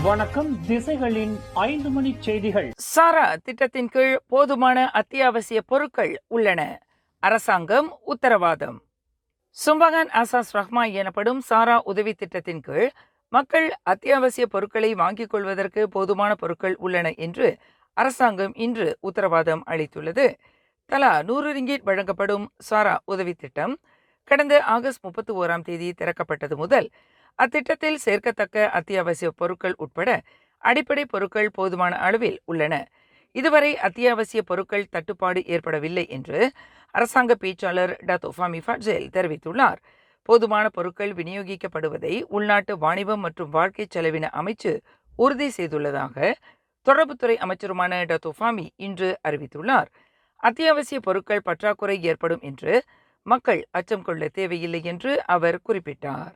வணக்கம். திசைகளின் 5 மணி செய்திகள். சாரா திட்டத்தின் கீழ் போதுமான அத்தியாவசிய பொருட்கள் உள்ளன. அரசாங்கம் உத்தரவாதம். சும்பகான் அசாஸ் ரஹ்மா எனப்படும் சாரா உதவி திட்டத்தின் கீழ் மக்கள் அத்தியாவசிய பொருட்களை வாங்கிக் கொள்வதற்கு போதுமான பொருட்கள் உள்ளன என்று அரசாங்கம் இன்று உத்தரவாதம் அளித்துள்ளது. தலா 100 ரிங்கிட் வழங்கப்படும் சாரா உதவி திட்டம் கடந்த ஆகஸ்ட் 31 திறக்கப்பட்டது முதல் அத்திட்டத்தில் சேர்க்கத்தக்க அத்தியாவசிய பொருட்கள் உட்பட அடிப்படை பொருட்கள் போதுமான அளவில் உள்ளன. இதுவரை அத்தியாவசிய பொருட்கள் தட்டுப்பாடு ஏற்படவில்லை என்று அரசாங்க பேச்சாளர் டாக்டர் ஃபாமி ஃபட்சேல் தெரிவித்துள்ளார். போதுமான பொருட்கள் விநியோகிக்கப்படுவதை உள்நாட்டு வாணிபம் மற்றும் வாழ்க்கை செலவின அமைச்சு உறுதி செய்துள்ளதாக தொடர்புத்துறை அமைச்சருமான டாக்டர் ஃபாமி இன்று அறிவித்துள்ளார். அத்தியாவசிய பொருட்கள் பற்றாக்குறை ஏற்படும் என்று மக்கள் அச்சம் கொள்ள தேவையில்லை என்று அவர் குறிப்பிட்டார்.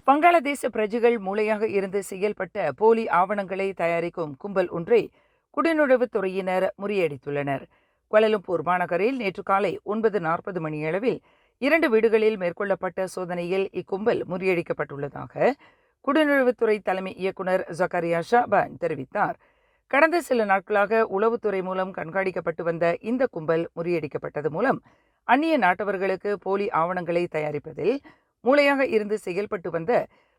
வங்காளதேச பிரஜைகள் மூளையாக இருந்து செயல்பட்ட போலி ஆவணங்களை தயாரிக்கும் கும்பல் ஒன்றை குடிநுழைவுத் துறையினர் முறியடித்துள்ளனர். கோலாலம்பூர் மாநகரில் நேற்று காலை 9:40 மணியளவில் 2 வீடுகளில் மேற்கொள்ளப்பட்ட சோதனையில் இக்கும்பல் முறியடிக்கப்பட்டுள்ளதாக குடிநுழைவுத்துறை தலைமை இயக்குனர் ஜக்கரியா ஷாபான் தெரிவித்தார். கடந்த சில நாட்களாக உளவுத்துறை மூலம் கண்காணிக்கப்பட்டு வந்த இந்த கும்பல் முறியடிக்கப்பட்டது மூலம் அந்நிய நாட்டவர்களுக்கு போலி ஆவணங்களை தயாரிப்பதில் மூளையாக இருந்து செயல்பட்டு வந்த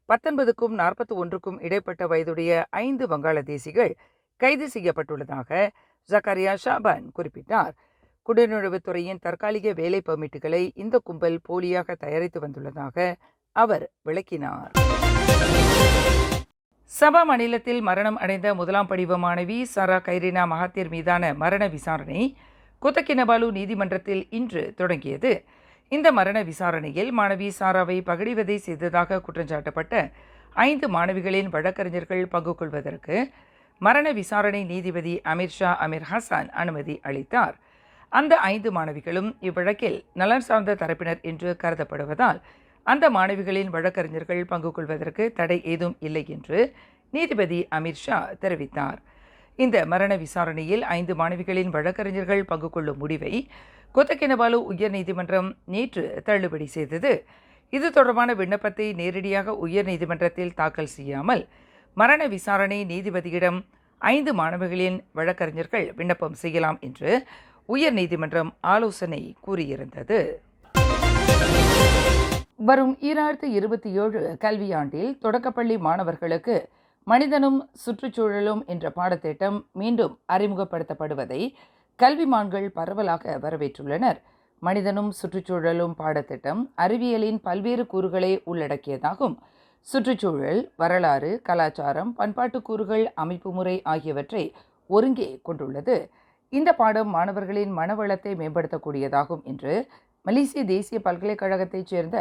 19க்கும் 41க்கும் இடைப்பட்ட வயதுடைய 5 வங்காளதேசிகள் கைது செய்யப்பட்டுள்ளதாக ஜக்கரியா ஷாபான் குறிப்பிட்டார். குடிநுழைவுத்துறையின் தற்காலிக வேலை பெர்மிட்டுகளை இந்த கும்பல் போலியாக தயாரித்து வந்துள்ளதாக அவர் விளக்கினார். சபா மாநிலத்தில் மரணம் அடைந்த 1ஆம் படிவ மாணவி சாரா கைரினா மகாத்தீர் மீதான மரண விசாரணை கோத்தகினபாலு நீதிமன்றத்தில் இன்று தொடங்கியது. இந்த மரண விசாரணையில் மாணவி சாராவை பகடிவதை செய்ததாக குற்றஞ்சாட்டப்பட்ட 5 மாணவிகளின் வழக்கறிஞர்கள் பங்கு கொள்வதற்கு மரண விசாரணை நீதிபதி அமீர்ஷா அமீர் ஹசான் அனுமதி அளித்தார். அந்த 5 மாணவிகளும் இவ்வழக்கில் நலன் சார்ந்த தரப்பினர் என்று கருதப்படுவதால் அந்த மாணவிகளின் வழக்கறிஞர்கள் பங்கு கொள்வதற்கு தடை ஏதும் இல்லை என்று நீதிபதி அமீர்ஷா தெரிவித்தார். இந்த மரண விசாரணையில் 5 மாணவிகளின் வழக்கறிஞர்கள் பங்கு கொள்ளும் முடிவை கோத்தகினபாலு உயர்நீதிமன்றம் நேற்று தள்ளுபடி செய்தது. இது தொடர்பான விண்ணப்பத்தை நேரடியாக உயர்நீதிமன்றத்தில் தாக்கல் செய்யாமல் மரண விசாரணை நீதிபதியிடம் 5 மாணவிகளின் வழக்கறிஞர்கள் விண்ணப்பம் செய்யலாம் என்று உயர்நீதிமன்றம் ஆலோசனை கூறியிருந்தது. வரும் 2027 கல்வியாண்டில் தொடக்கப்பள்ளி மாணவர்களுக்கு மனிதனும் சுற்றுச்சூழலும் என்ற பாடத்திட்டம் மீண்டும் அறிமுகப்படுத்தப்படுவதை கல்விமான்கள் பரவலாக வரவேற்றுள்ளனர். மனிதனும் சுற்றுச்சூழலும் பாடத்திட்டம் அறிவியலின் பல்வேறு கூறுகளை உள்ளடக்கியதாகும். சுற்றுச்சூழல், வரலாறு, கலாச்சாரம், பண்பாட்டு கூறுகள், அமைப்பு முறை ஆகியவற்றை ஒருங்கே கொண்டுள்ளது. இந்த பாடம் மாணவர்களின் மனவளத்தை மேம்படுத்தக்கூடியதாகும் என்று மலேசிய தேசிய பல்கலைக்கழகத்தைச் சேர்ந்த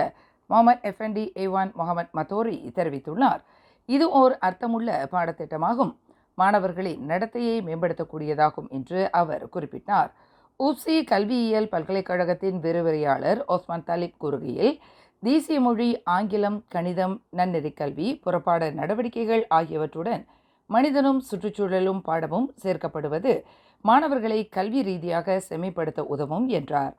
முகமது எஃப்என்டி ஏவான் முகமது மத்தோரி தெரிவித்துள்ளார். இது ஓர் அர்த்தமுள்ள பாடத்திட்டமாகும். மாணவர்களின் நடத்தையை மேம்படுத்தக்கூடியதாகும் என்று அவர் குறிப்பிட்டார். ஊப்சி கல்வியியல் பல்கலைக்கழகத்தின் விரிவுரையாளர் ஓஸ்மான் தாலிப் கூறுகையில், தேசிய மொழி, ஆங்கிலம், கணிதம், நன்னெறி கல்வி, புறப்பாட நடவடிக்கைகள் ஆகியவற்றுடன் மனிதனும் சுற்றுச்சூழலும் பாடமும் சேர்க்கப்படுவது மாணவர்களை கல்வி ரீதியாக செம்மைப்படுத்த உதவும் என்றார்.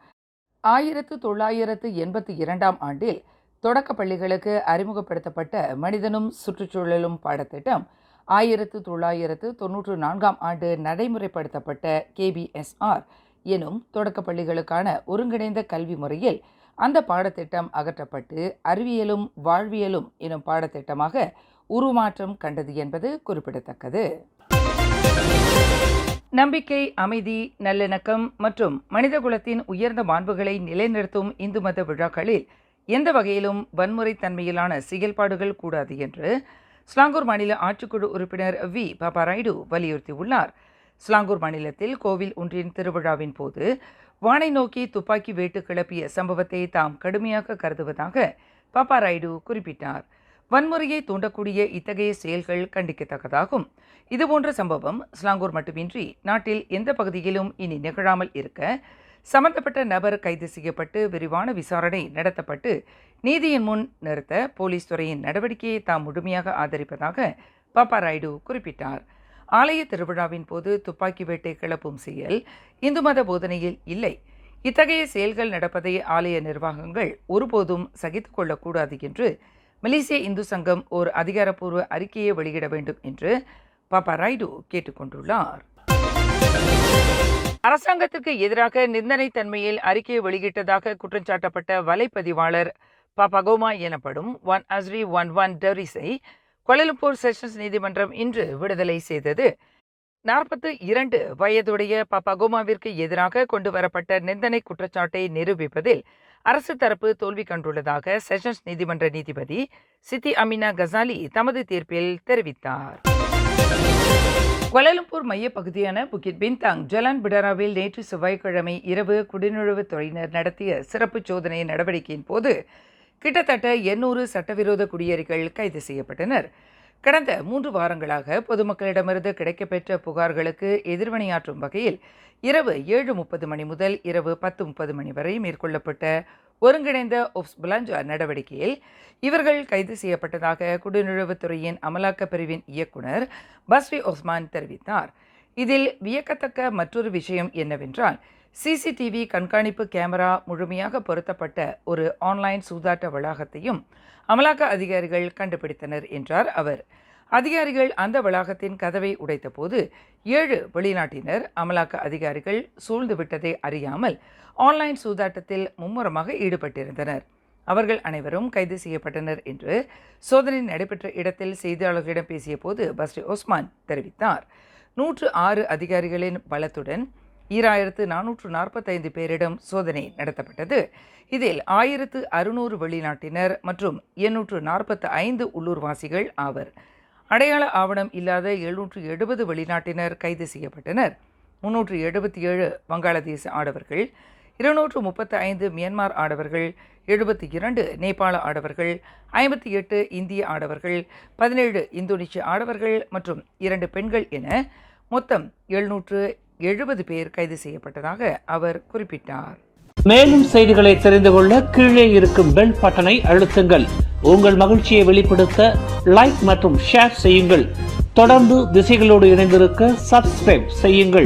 1982ஆம் ஆண்டில் தொடக்க பள்ளிகளுக்கு அறிமுகப்படுத்தப்பட்ட மனிதனும் சுற்றுச்சூழலும் பாடத்திட்டம் 1994ஆம் ஆண்டு நடைமுறைப்படுத்தப்பட்ட KBSR எனும் தொடக்க பள்ளிகளுக்கான ஒருங்கிணைந்த கல்வி முறையில் அந்த பாடத்திட்டம் அகற்றப்பட்டு அறிவியலும் வாழ்வியலும் எனும் பாடத்திட்டமாக உருமாற்றம் கண்டது என்பது குறிப்பிடத்தக்கது. நம்பிக்கை, அமைதி, நல்லிணக்கம் மற்றும் மனிதகுலத்தின் உயர்ந்த மாண்புகளை நிலைநிறுத்தும் இந்து மத விழாக்களில் எந்த வகையிலும் வன்முறை தன்மையிலான செயல்பாடுகள் கூடாது என்று ஸ்லாங்கூர் மாநில ஆட்சிக்குழு உறுப்பினர் வி பாப்பாராய்டு வலியுறுத்தியுள்ளார். ஸ்லாங்கூர் மாநிலத்தில் கோவில் ஒன்றின் திருவிழாவின் போது வானை நோக்கி துப்பாக்கி வேட்டு கிளப்பிய சம்பவத்தை தாம் கடுமையாக கருதுவதாக பாப்பாராய்டு குறிப்பிட்டார். வன்முறையை தூண்டக்கூடிய இத்தகைய செயல்கள் கண்டிக்கத்தக்கதாகும். இதுபோன்ற சம்பவம் ஸ்லாங்கூர் மட்டுமின்றி நாட்டில் எந்த பகுதியிலும் இனி நிகழாமல் இருக்க சம்பந்தப்பட்ட நபர் கைது செய்யப்பட்டு விரிவான விசாரணை நடத்தப்பட்டு நீதியின் முன் நிறுத்த போலீஸ் துறையின் நடவடிக்கையை தாம் முழுமையாக ஆதரிப்பதாக பாப்பாராய்டு குறிப்பிட்டார். ஆலய திருவிழாவின் போது துப்பாக்கி வேட்டை கிளப்பும் செயல் இந்து மத போதனையில் இல்லை. இத்தகைய செயல்கள் நடப்பதை ஆலய நிர்வாகங்கள் ஒருபோதும் சகித்துக் கொள்ளக்கூடாது என்று மலேசிய இந்து சங்கம் ஓர் அதிகாரப்பூர்வ அறிக்கையை வெளியிட வேண்டும் என்று பாப்பா ராய்டு கேட்டுக்கொண்டுள்ளார். அரசாங்கத்திற்கு எதிராக நிந்தனை தன்மையில் அறிக்கையை வெளியிட்டதாக குற்றஞ்சாட்டப்பட்ட வலைப்பதிவாளர் பாபாகோமா எனப்படும் ஒன் அஸ்ரி 11 டரிஸை கோலாலம்பூர் செஷன்ஸ் நீதிமன்றம் இன்று விடுதலை செய்தது. 42 வயதுடைய பாபாகோமாவிற்கு எதிராக கொண்டுவரப்பட்ட நிந்தனை குற்றச்சாட்டை நிரூபிப்பதில் அரசு தரப்பு தோல்வி கண்டுள்ளதாக செஷன்ஸ் நீதிமன்ற நீதிபதி சித்தி அமினா கசாலி தமது தீர்ப்பில் தெரிவித்தார். கோலாலம்பூர் மையப்பகுதியான புக்கிட் பின்தாங் ஜலான் பிடராவில் நேற்று செவ்வாய்க்கிழமை இரவு குடிநுழைவுத் துறையினர் நடத்திய சிறப்பு சோதனை நடவடிக்கையின் போது கிட்டத்தட்ட 800 சட்டவிரோத குடியேறிகள் கைது செய்யப்பட்டனர். கடந்த 3 வாரங்களாக பொதுமக்களிடமிருந்து கிடைக்கப்பெற்ற புகார்களுக்கு எதிர்வினையாற்றும் வகையில் இரவு 7:30 மணி முதல் இரவு 10:30 மணி வரை மேற்கொள்ளப்பட்ட ஒருங்கிணைந்த ஒப்ஸ் புலாஞ்சா நடவடிக்கையில் இவர்கள் கைது செய்யப்பட்டதாக குடிநுழைவுத்துறையின் அமலாக்க பிரிவின் இயக்குனர் பஸ்ரி ஒஸ்மான் தெரிவித்தார். இதில் வியக்கத்தக்க மற்றொரு விஷயம் என்னவென்றால், சிசிடிவி கண்காணிப்பு கேமரா முழுமையாக பொருத்தப்பட்ட ஒரு ஆன்லைன் சூதாட்ட வளாகத்தையும் அமலாக்க அதிகாரிகள் கண்டுபிடித்தனர் என்றார் அவர். அதிகாரிகள் அந்த வளாகத்தின் கதவை உடைத்தபோது 7 வெளிநாட்டினர் அமலாக்க அதிகாரிகள் சூழ்ந்து விட்டதை அறியாமல் ஆன்லைன் சூதாட்டத்தில் மும்முரமாக ஈடுபட்டிருந்தனர். அவர்கள் அனைவரும் கைது செய்யப்பட்டனர் என்று சோதனை நடைபெற்ற இடத்தில் செய்தியாளர்களிடம் பேசிய போது பஸ்ரி ஒஸ்மான் தெரிவித்தார். 106 அதிகாரிகளின் பலத்துடன் 2445 பேரிடம் சோதனை நடத்தப்பட்டது. இதில் 1600 வெளிநாட்டினர் மற்றும் 845 உள்ளூர்வாசிகள் ஆவர். அடையாள ஆவணம் இல்லாத 770 வெளிநாட்டினர் கைது செய்யப்பட்டனர். 377 வங்காளதேச ஆடவர்கள், 235 மியான்மர் ஆடவர்கள், 72 நேபாள ஆடவர்கள், 58 இந்திய ஆடவர்கள், 17 இந்தோனேஷிய ஆடவர்கள் மற்றும் 2 பெண்கள் என மொத்தம் 770 பேர் கைது செய்யப்பட்டதாக அவர் குறிப்பிட்டார். மேலும் செய்திகளை தெரிந்து கொள்ள கீழே இருக்கும் பெல் பட்டனை அழுத்துங்கள். உங்கள் மகிழ்ச்சியை வெளிப்படுத்த லைக் மற்றும் ஷேர் செய்யுங்கள். தொடர்ந்து திசைகளோடு இணைந்திருக்க சப்ஸ்கிரைப் செய்யுங்கள்.